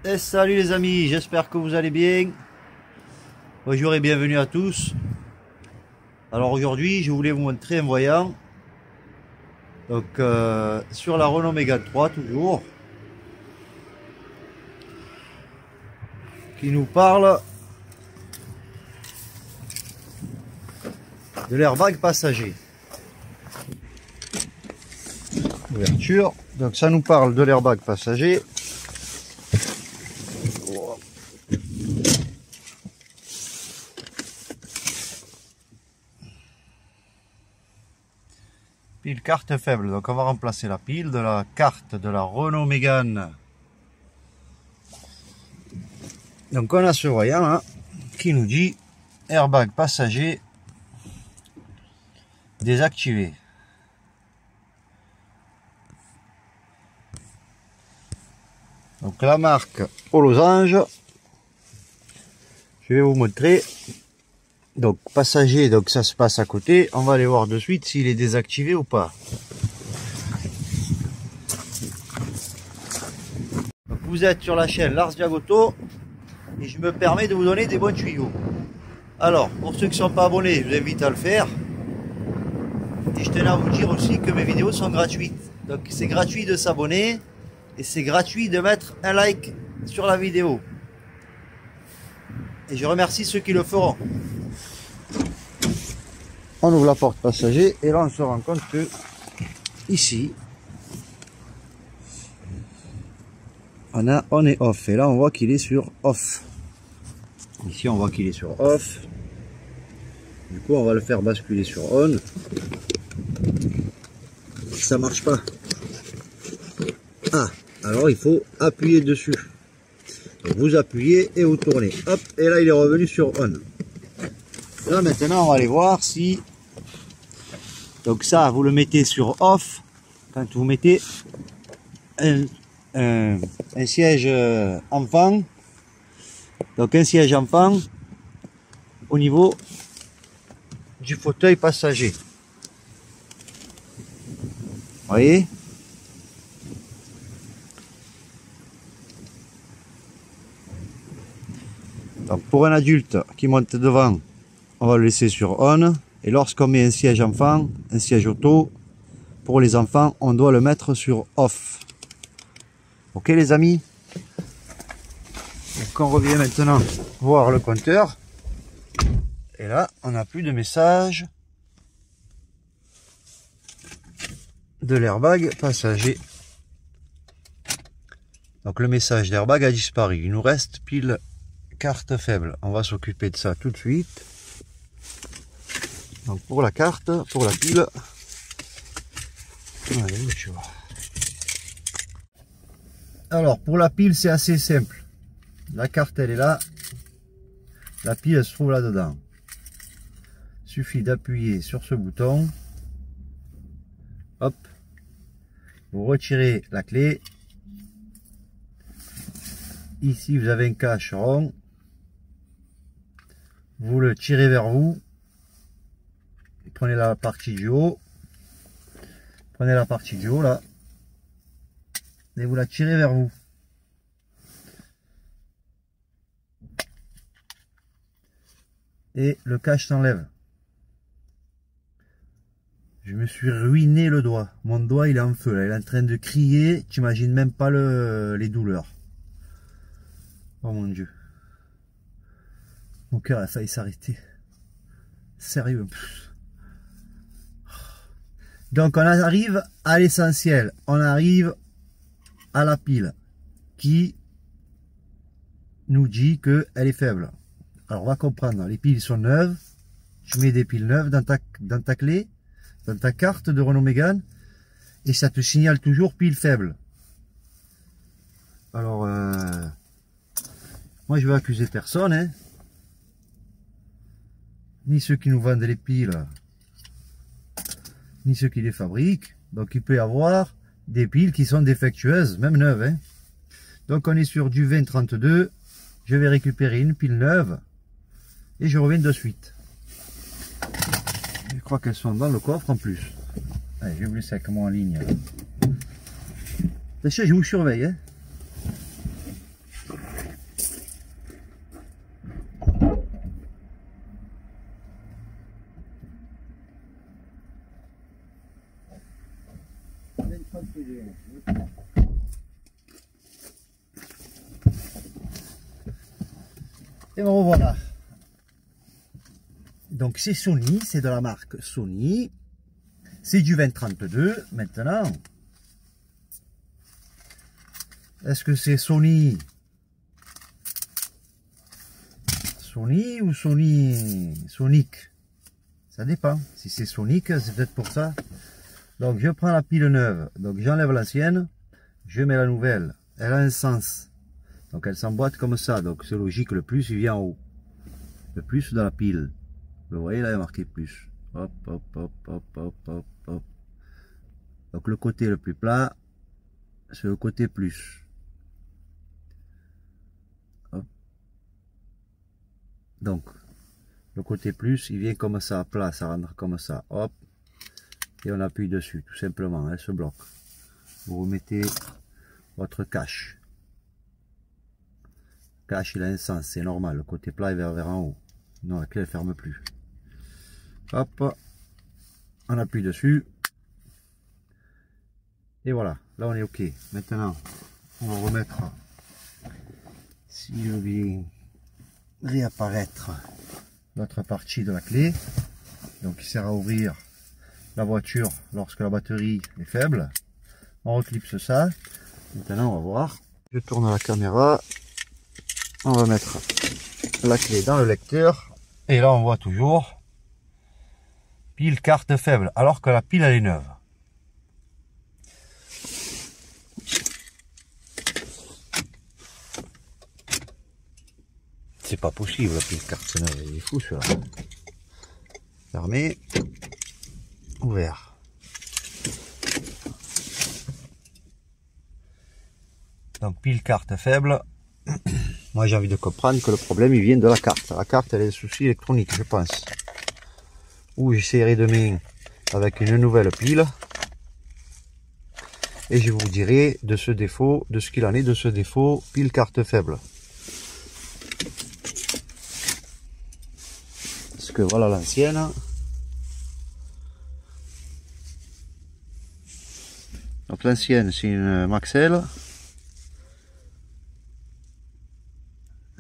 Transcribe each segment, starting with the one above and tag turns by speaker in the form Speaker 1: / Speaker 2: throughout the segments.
Speaker 1: Et salut les amis, j'espère que vous allez bien. Bonjour et bienvenue à tous. Alors aujourd'hui, je voulais vous montrer un voyant. Donc sur la Renault Mégane 3 toujours. Qui nous parle de l'airbag passager. Ouverture. Donc ça nous parle de l'airbag passager. Pile carte faible, donc on va remplacer la pile de la carte de la Renault Mégane. Donc on a ce voyant là qui nous dit airbag passager désactivé. Donc la marque au losange, je vais vous montrer. Donc passager, donc ça se passe à côté, on va aller voir de suite s'il est désactivé ou pas. Donc vous êtes sur la chaîne Lars Diagoto et je me permets de vous donner des bons tuyaux. Alors pour ceux qui ne sont pas abonnés, je vous invite à le faire. Et je tenais à vous dire aussi que mes vidéos sont gratuites. Donc c'est gratuit de s'abonner et c'est gratuit de mettre un like sur la vidéo. Et je remercie ceux qui le feront. On ouvre la porte passager et là on se rend compte que ici on est off et là on voit qu'il est sur off. Ici on voit qu'il est sur off. Du coup on va le faire basculer sur on. Ça marche pas. Ah, alors il faut appuyer dessus. Donc vous appuyez et vous tournez. Hop, et là il est revenu sur on. Là maintenant on va aller voir si, donc ça vous le mettez sur off quand vous mettez un siège enfant, donc un siège enfant au niveau du fauteuil passager. Vous voyez? Donc pour un adulte qui monte devant, on va le laisser sur on, et lorsqu'on met un siège enfant, un siège auto, pour les enfants, on doit le mettre sur off. Ok les amis? Donc on revient maintenant voir le compteur, et là on n'a plus de message de l'airbag passager. Donc le message d'airbag a disparu, il nous reste pile carte faible. On va s'occuper de ça tout de suite. Donc pour la carte, pour la pile, allez, tu vois. Alors pour la pile c'est assez simple. La carte elle est là, la pile elle se trouve là dedans. Suffit d'appuyer sur ce bouton. Hop, vous retirez la clé. Ici vous avez un cache rond. Vous le tirez vers vous. Prenez la partie du haut. Prenez la partie du haut là. Et vous la tirez vers vous. Et le cache s'enlève. Je me suis ruiné le doigt. Mon doigt il est en feu là. Il est en train de crier. Tu imagines même pas les douleurs. Oh mon Dieu. Mon cœur a failli s'arrêter. Sérieux. Donc on arrive à l'essentiel. On arrive à la pile qui nous dit qu'elle est faible. Alors on va comprendre. Les piles sont neuves. Tu mets des piles neuves dans ta clé, dans ta carte de Renault Mégane, et ça te signale toujours pile faible. Alors moi je vais accuser personne, hein. Ni ceux qui nous vendent les piles, ni ceux qui les fabriquent. Donc il peut y avoir des piles qui sont défectueuses, même neuves, hein. Donc on est sur du 2032. Je vais récupérer une pile neuve et je reviens de suite. Je crois qu'elles sont dans le coffre en plus. Allez, je vais vous laisser avec moi en ligne. Sachez, je vous surveille, hein. Et bon voilà. Donc c'est Sony, c'est de la marque Sony. C'est du 2032 maintenant. Est-ce que c'est Sony ou Sonic? Ça dépend. Si c'est Sonic, c'est peut-être pour ça. Donc je prends la pile neuve. Donc j'enlève l'ancienne. Je mets la nouvelle. Elle a un sens. Donc elle s'emboîte comme ça. Donc c'est logique, le plus il vient en haut. Le plus dans la pile. Vous voyez là, il y a marqué plus. Hop, hop, hop, hop, hop, hop, hop. Donc le côté le plus plat, c'est le côté plus. Hop. Donc le côté plus, il vient comme ça, plat, ça rentre comme ça. Hop. Et on appuie dessus, tout simplement. Elle se bloque. Vous remettez votre cache. Cache, il a un sens, c'est normal. Le côté plat est vers en haut. Non, la clé ne ferme plus. Hop, on appuie dessus. Et voilà, là on est OK. Maintenant, on va remettre, si je viens réapparaître, notre partie de la clé. Donc il sert à ouvrir la voiture lorsque la batterie est faible. On reclipse ça. Maintenant, on va voir. Je tourne la caméra. On va mettre la clé dans le lecteur. Et là, on voit toujours pile carte faible, alors que la pile elle est neuve. C'est pas possible, la pile carte neuve, il est fou celui-là. Fermé, ouvert. Donc pile carte faible. Moi j'ai envie de comprendre que le problème il vient de la carte. La carte elle a des soucis électroniques, je pense. Ou j'essaierai demain avec une nouvelle pile. Et je vous dirai de ce défaut, de ce qu'il en est de ce défaut pile carte faible. Parce que voilà l'ancienne. Donc l'ancienne c'est une Maxell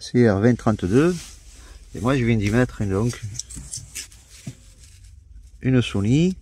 Speaker 1: CR2032 et moi je viens d'y mettre donc une Sony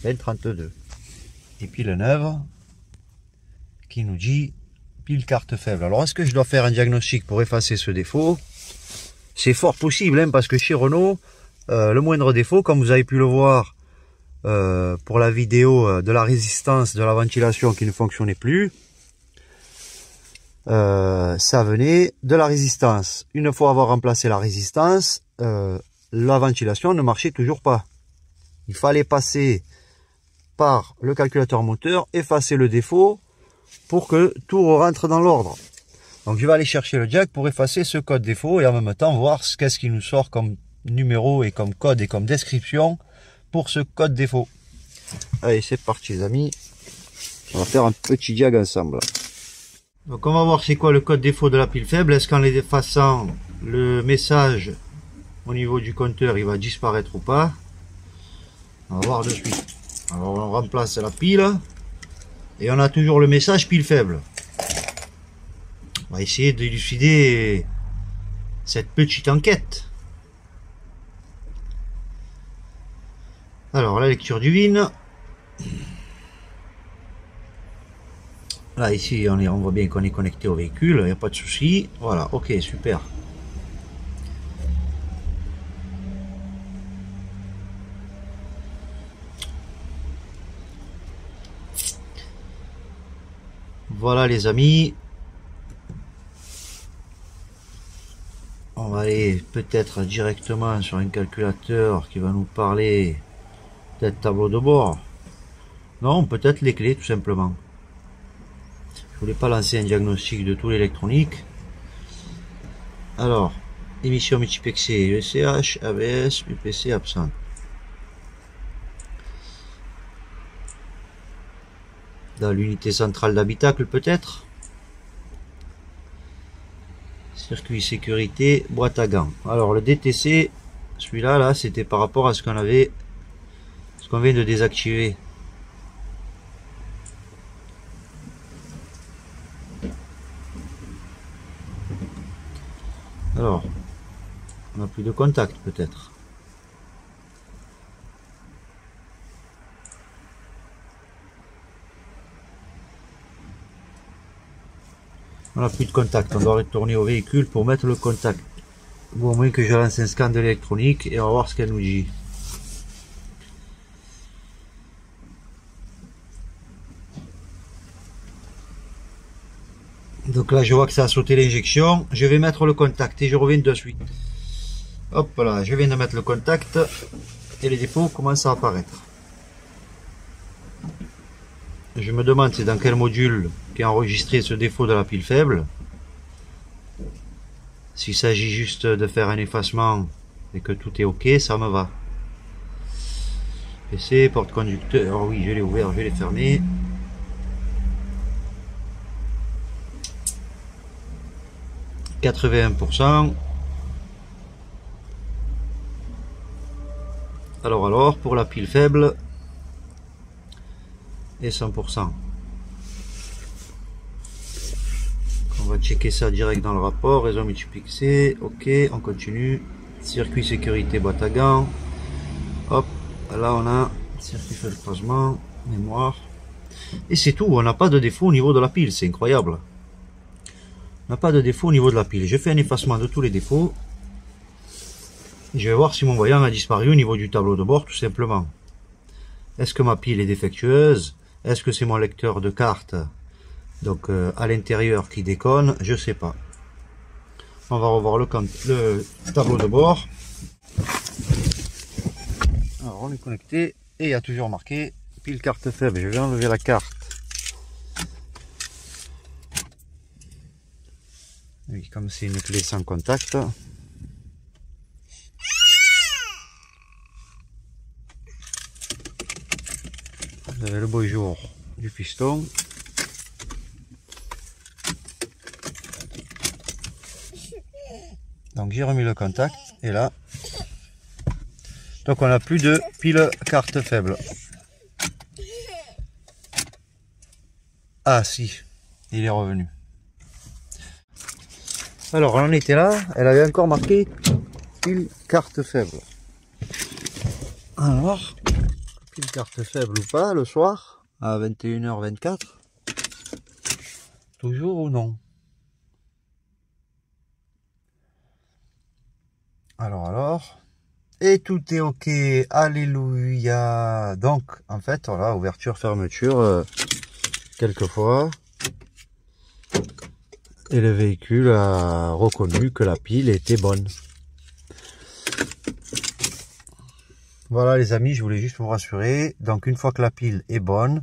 Speaker 1: 2032 et pile neuve qui nous dit pile carte faible. Alors est-ce que je dois faire un diagnostic pour effacer ce défaut? C'est fort possible hein, parce que chez Renault le moindre défaut, comme vous avez pu le voir pour la vidéo de la résistance de la ventilation qui ne fonctionnait plus, ça venait de la résistance. Une fois avoir remplacé la résistance, la ventilation ne marchait toujours pas. Il fallait passer par le calculateur moteur, effacer le défaut pour que tout rentre dans l'ordre. Donc je vais aller chercher le jack pour effacer ce code défaut et en même temps voir qu'est-ce qui nous sort comme numéro et comme code et comme description pour ce code défaut. Allez, c'est parti les amis. On va faire un petit diag ensemble. Donc on va voir c'est quoi le code défaut de la pile faible. Est-ce qu'en les effaçant le message au niveau du compteur il va disparaître ou pas? On va voir de suite. Alors on remplace la pile et on a toujours le message pile faible. On va essayer d'élucider cette petite enquête. Alors la lecture du VIN. Là ici on voit bien qu'on est connecté au véhicule, il n'y a pas de souci. Voilà, ok, super. Voilà les amis. On va aller peut-être directement sur un calculateur qui va nous parler peut-être tableau de bord. Non, peut-être les clés tout simplement. Je voulais pas lancer un diagnostic de tout l'électronique. Alors, émission multiplexée, ECH, ABS, UPC absent. Dans l'unité centrale d'habitacle peut-être. Circuit sécurité, boîte à gants. Alors le DTC, celui-là, là, c'était par rapport à ce qu'on avait, ce qu'on vient de désactiver. Alors, on n'a plus de contact peut-être. On n'a plus de contact, on doit retourner au véhicule pour mettre le contact. Ou au moins que je lance un scan de l'électronique et on va voir ce qu'elle nous dit. Donc là je vois que ça a sauté l'injection, je vais mettre le contact et je reviens de suite. Hop là, je viens de mettre le contact et les défauts commencent à apparaître. Je me demande c'est dans quel module qu'est enregistré ce défaut de la pile faible. S'il s'agit juste de faire un effacement et que tout est ok, ça me va. PC, porte-conducteur, oh oui je l'ai ouvert, je l'ai fermé. « 81%. Alors, pour la pile faible, et 100%. On va checker ça direct dans le rapport, réseau multiplexé, ok, on continue. Circuit sécurité, boîte à gants. Hop, là on a circuit fait le croisement, mémoire. Et c'est tout, on n'a pas de défaut au niveau de la pile, c'est incroyable. On n'a pas de défaut au niveau de la pile. Je fais un effacement de tous les défauts. Et je vais voir si mon voyant a disparu au niveau du tableau de bord, tout simplement. Est-ce que ma pile est défectueuse? Est-ce que c'est mon lecteur de carte, donc à l'intérieur, qui déconne? Je sais pas. On va revoir le tableau de bord. Alors on est connecté et il y a toujours marqué pile carte faible. Je vais enlever la carte. Oui, comme c'est une clé sans contact. Vous avez le beau jour du piston. Donc j'ai remis le contact et là, donc on n'a plus de pile carte faible. Ah si, il est revenu. Alors on en était là, elle avait encore marqué pile carte faible. Alors, pile carte faible ou pas, le soir, à 21h24, toujours ou non? Alors, et tout est ok, alléluia. Donc, en fait, voilà, ouverture, fermeture, quelquefois. Et le véhicule a reconnu que la pile était bonne. Voilà les amis, je voulais juste vous rassurer. Donc une fois que la pile est bonne,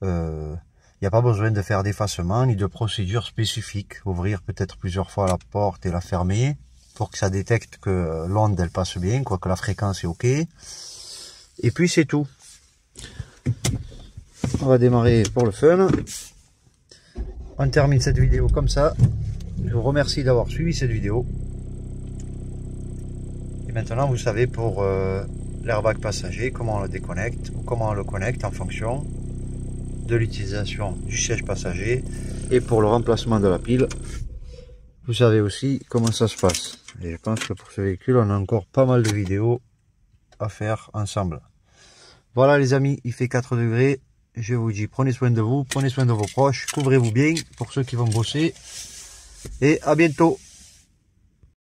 Speaker 1: il n'y a pas besoin de faire d'effacement ni de procédure spécifique. Ouvrir peut-être plusieurs fois la porte et la fermer pour que ça détecte que l'onde elle passe bien, quoi, que la fréquence est ok. Et puis c'est tout. On va démarrer pour le fun. On termine cette vidéo comme ça. Je vous remercie d'avoir suivi cette vidéo. Et maintenant vous savez pour l'airbag passager comment on le déconnecte ou comment on le connecte en fonction de l'utilisation du siège passager. Et pour le remplacement de la pile, vous savez aussi comment ça se passe. Et je pense que pour ce véhicule, on a encore pas mal de vidéos à faire ensemble. Voilà les amis, il fait 4 degrés. Je vous dis, prenez soin de vous, prenez soin de vos proches, couvrez-vous bien pour ceux qui vont bosser. Et à bientôt.